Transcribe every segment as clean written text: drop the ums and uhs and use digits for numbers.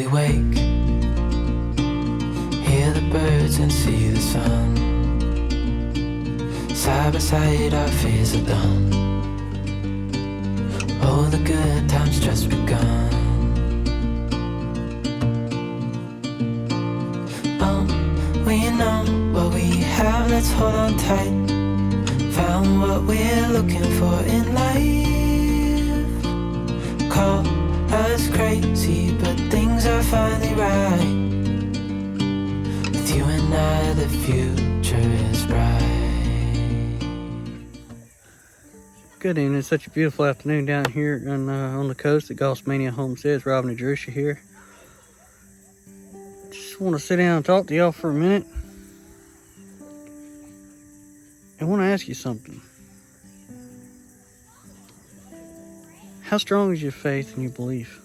we wake, hear the birds and see the sun. Side by side our fears are done. Oh, the good times just begun. We know what we have, let's hold on tight. Found what we're looking for in life. Call us crazy, but things are finally right. With you and I, the future is bright. Good evening. It's such a beautiful afternoon down here on the coast at GossMania Homestead. Rob and Drusha here. Just want to sit down and talk to y'all for a minute. I want to ask you something. How strong is your faith and your belief?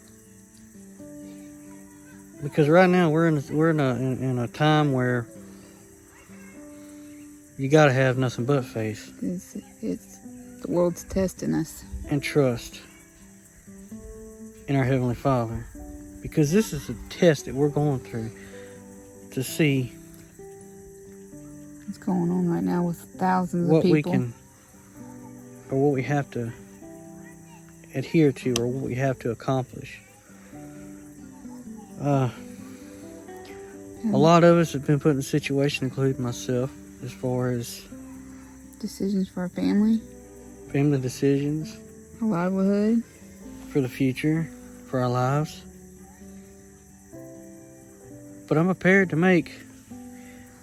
Because right now we're in a time where you got to have nothing but faith. It's the world's testing us. And trust in our Heavenly Father. Because this is a test that we're going through to see what's going on right now with thousands what of people. We can, or what we have to adhere to, or what we have to accomplish. A lot of us have been put in a situation, including myself, as far as decisions for our family decisions, our livelihood, for the future, for our lives. But I'm prepared to make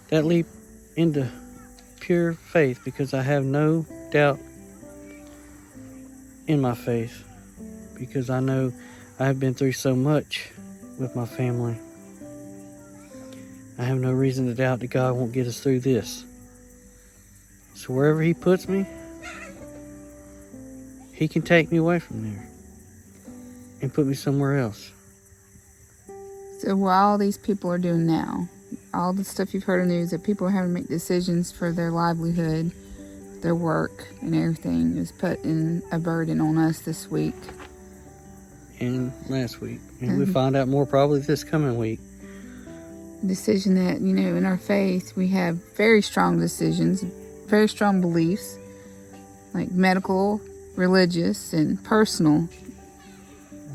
that leap into pure faith because I have no doubt in my faith, because I know I have been through so much with my family. I have no reason to doubt that God won't get us through this. So wherever He puts me, He can take me away from there and put me somewhere else. So what all these people are doing now, all the stuff you've heard in the news, that people are having to make decisions for their livelihood, their work, and everything, is putting a burden on us this week. And last week. And we'll find out more probably this coming week. Decision that, in our faith, we have very strong decisions, very strong beliefs, like medical, religious, and personal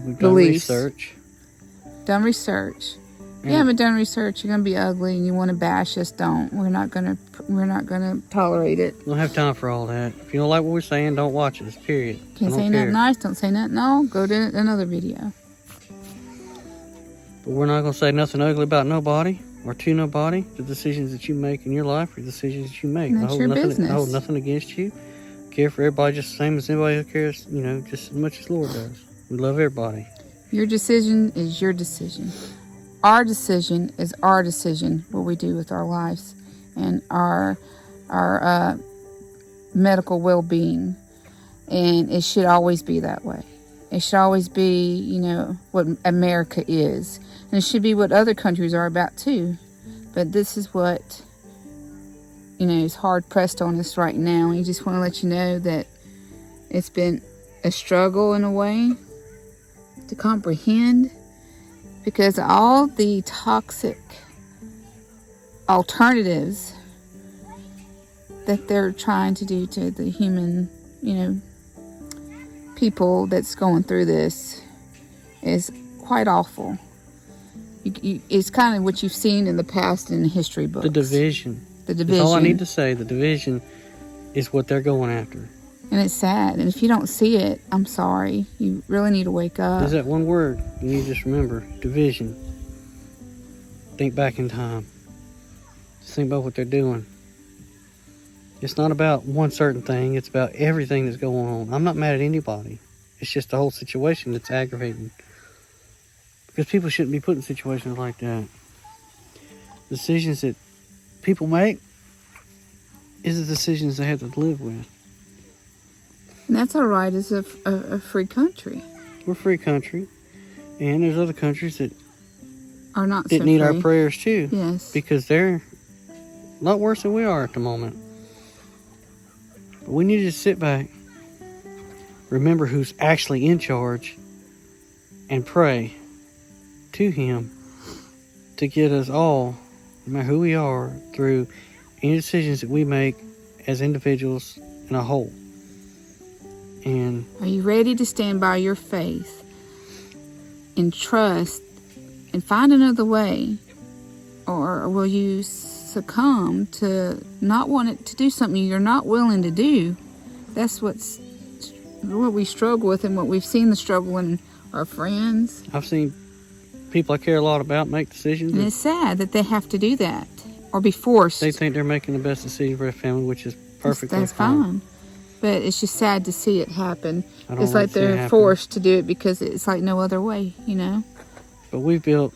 We've done beliefs. Done research. If you haven't done research, you're gonna be ugly, and you want to bash us. Don't. We're not gonna tolerate it. We don't have time for all that. If you don't like what we're saying, don't watch us. Period. Can't say nothing nice. Don't say nothing. No, go to another video. But we're not gonna say nothing ugly about nobody or to nobody. The decisions that you make in your life are the decisions that you make. That's your business. I hold nothing against you. Care for everybody just the same as anybody who cares. Just as much as the Lord does. We love everybody. Your decision is your decision. Our decision is our decision, what we do with our lives and our medical well-being. And it should always be that way. It should always be, what America is. And it should be what other countries are about too. But this is what, is hard pressed on us right now. And you just want to let you know that it's been a struggle in a way to comprehend, because all the toxic alternatives that they're trying to do to the human, people that's going through this is quite awful. It's kind of what you've seen in the past in the history books. The division. That's all I need to say. The division is what they're going after. And it's sad. And if you don't see it, I'm sorry. You really need to wake up. There's that one word you need to just remember. Division. Think back in time. Just think about what they're doing. It's not about one certain thing. It's about everything that's going on. I'm not mad at anybody. It's just the whole situation that's aggravating. Because people shouldn't be put in situations like that. Decisions that people make is the decisions they have to live with. And that's all right as a free country. We're a free country. And there's other countries that are not that so need free. Our prayers too. Yes. Because they're a lot worse than we are at the moment. But we need to sit back, remember who's actually in charge, and pray to Him to get us all, no matter who we are, through any decisions that we make as individuals in a whole. And are you ready to stand by your faith and trust and find another way? Or will you succumb to not wanting to do something you're not willing to do? That's what we struggle with, and what we've seen the struggle in our friends. I've seen people I care a lot about make decisions. And it's sad that they have to do that or be forced. They think they're making the best decision for their family, which is perfectly That's fine. fine. But it's just sad to see it happen. I don't It's like like to see it they're happen. forced to do it because it's like no other way, you know? But we've built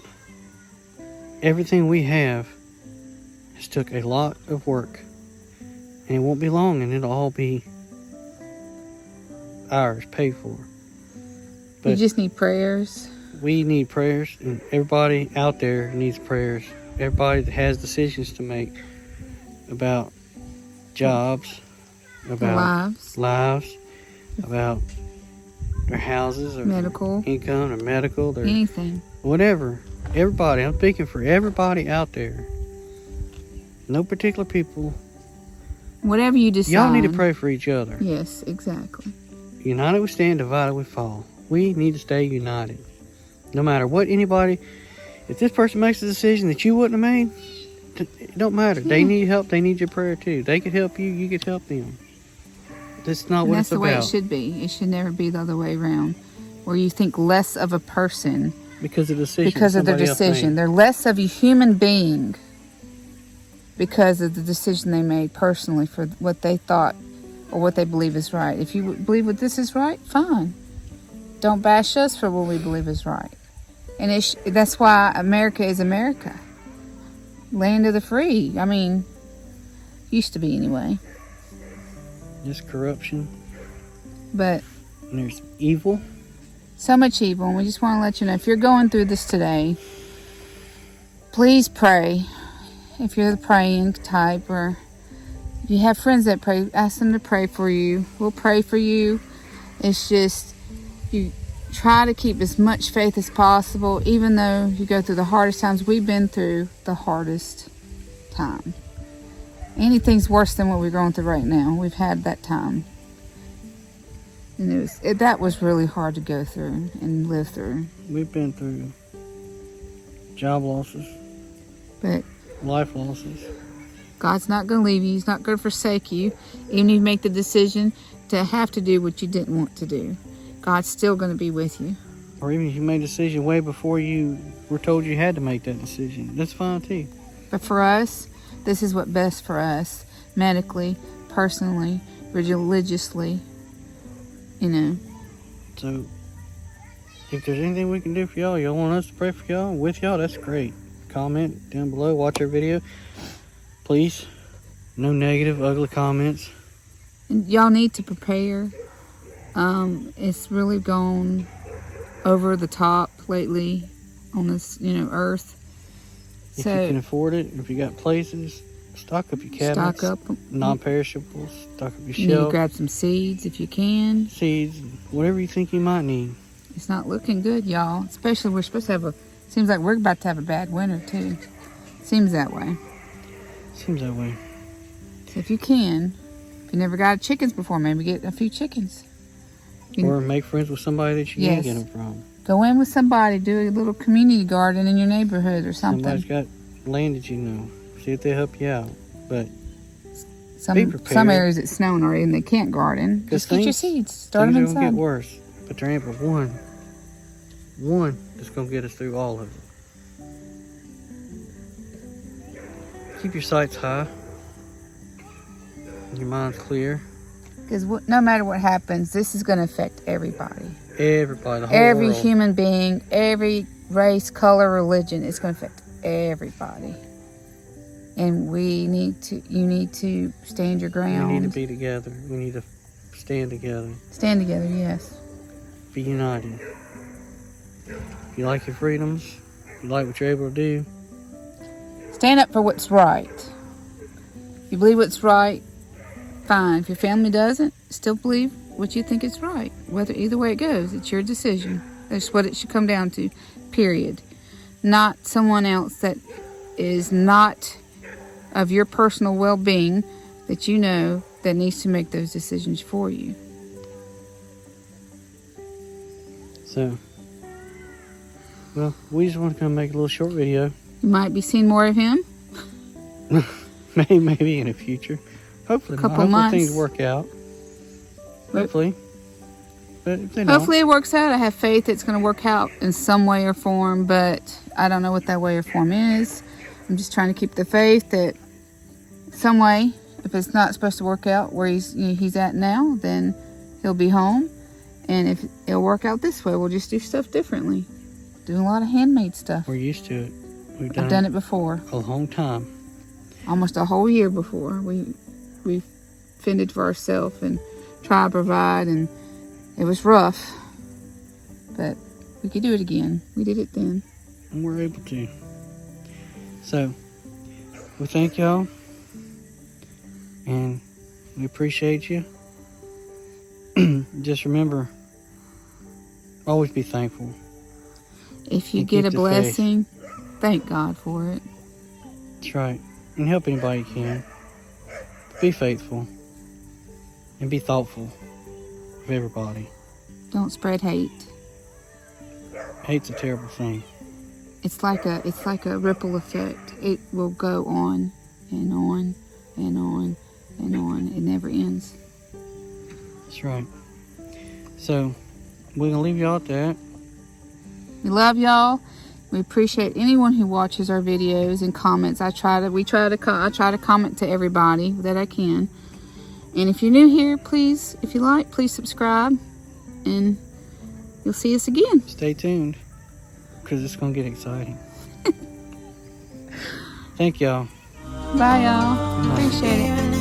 everything we have. Has took a lot of work, and it won't be long, and it'll all be ours, paid for. You But just need prayers. we need prayers, and everybody out there needs prayers. Everybody that has decisions to make about jobs, about lives, about their houses, or medical, income, or medical, their anything. whatever. Everybody. I'm speaking for everybody out there. No particular people. Whatever you decide. Y'all need to pray for each other. Yes, exactly. United we stand, divided we fall. We need to stay united. No matter what anybody, if this person makes a decision that you wouldn't have made, it don't matter. Yeah. They need help. They need your prayer too. They could help you. You could help them. That's not And what that's it's the way it about. should be. It should never be the other way around, where you think less of a person Because of the decision. because of their somebody else decision. made. They're less of a human being because of the decision they made personally for what they thought or what they believe is right. If you believe what this is right, fine. Don't bash us for what we believe is right. And that's why America is America. Land of the free. I mean, used to be anyway. There's corruption. But And there's evil. so much evil. And we just want to let you know, if you're going through this today, please pray. If you're the praying type, or if you have friends that pray, ask them to pray for you. We'll pray for you. It's just, you try to keep as much faith as possible, even though you go through the hardest times. We've been through the hardest time. Anything's worse than what we're going through right now. We've had that time. And that was really hard to go through and live through. We've been through job losses, But life losses. God's not going to leave you. He's not going to forsake you. Even if you make the decision to have to do what you didn't want to do, God's still going to be with you. Or even if you made a decision way before you were told you had to make that decision. That's fine too. But for us, this is what's best for us. Medically, personally, religiously, you know. So, if there's anything we can do for y'all want us to pray for y'all, with y'all, that's great. Comment down below, watch our video. Please, no negative, ugly comments. And y'all need to prepare. It's really gone over the top lately on this, earth. If you can afford it, if you got places, stock up your cabinets. Stock up. Non-perishables. Stock up your You need to shelf. grab some seeds if you can. Seeds, whatever you think you might need. It's not looking good, y'all. Especially we're supposed to have seems like we're about to have a bad winter too. Seems that way. Seems that way. So if you never got chickens before, maybe get a few chickens. Or make friends with somebody that you can get them from. Go in with somebody, do a little community garden in your neighborhood or something. Somebody's got land that you know. See if they help you out. But be prepared. Some areas it's snowing already and they can't garden. Just get your seeds. Start them Things are inside. going to get worse. But there ain't but one that's going to get us through all of it. Keep your sights high. Your mind's clear. Because no matter what happens, this is going to affect everybody. Everybody, the whole Every world. human being, every race, color, religion, it's going to affect everybody. And you need to stand your ground. We need to be together. We need to stand together. Stand together, yes. Be united. If you like your freedoms, if you like what you're able to do, Stand up for what's right. If you believe what's right, fine. If your family doesn't, still believe what you think is right. Either way it goes, it's your decision. That's what it should come down to, period. not someone else that is not of your personal well-being that you know that needs to make those decisions for you. So, well, we just want to come make a little short video. You might be seeing more of him. Maybe in the future. Hopefully, Couple months. Things work out. Hopefully. But if they Hopefully it works out. I have faith it's going to work out in some way or form, but I don't know what that way or form is. I'm just trying to keep the faith that some way, if it's not supposed to work out where he's at now, then he'll be home. And if it'll work out this way, we'll just do stuff differently. Doing a lot of handmade stuff. we're used to it. I've done it before. A long time. Almost a whole year before. We fended for ourselves and tried to provide, and it was rough. But we could do it again. We did it then. And we're able to. So, we thank y'all. And we appreciate you. Just remember, always be thankful. If you And get keep a the blessing, thank God for it. That's right. And help anybody you can. Be faithful. And be thoughtful of everybody. Don't spread hate. Hate's a terrible thing. It's like a ripple effect. It will go on and on and on and on. It never ends. That's right. So, we're going to leave y'all at that. We love y'all. We appreciate anyone who watches our videos and comments. I try to comment to everybody that I can. And if you're new here, please, if you like, please subscribe. And you'll see us again. Stay tuned, because it's going to get exciting. Thank y'all. Bye, y'all. Appreciate it.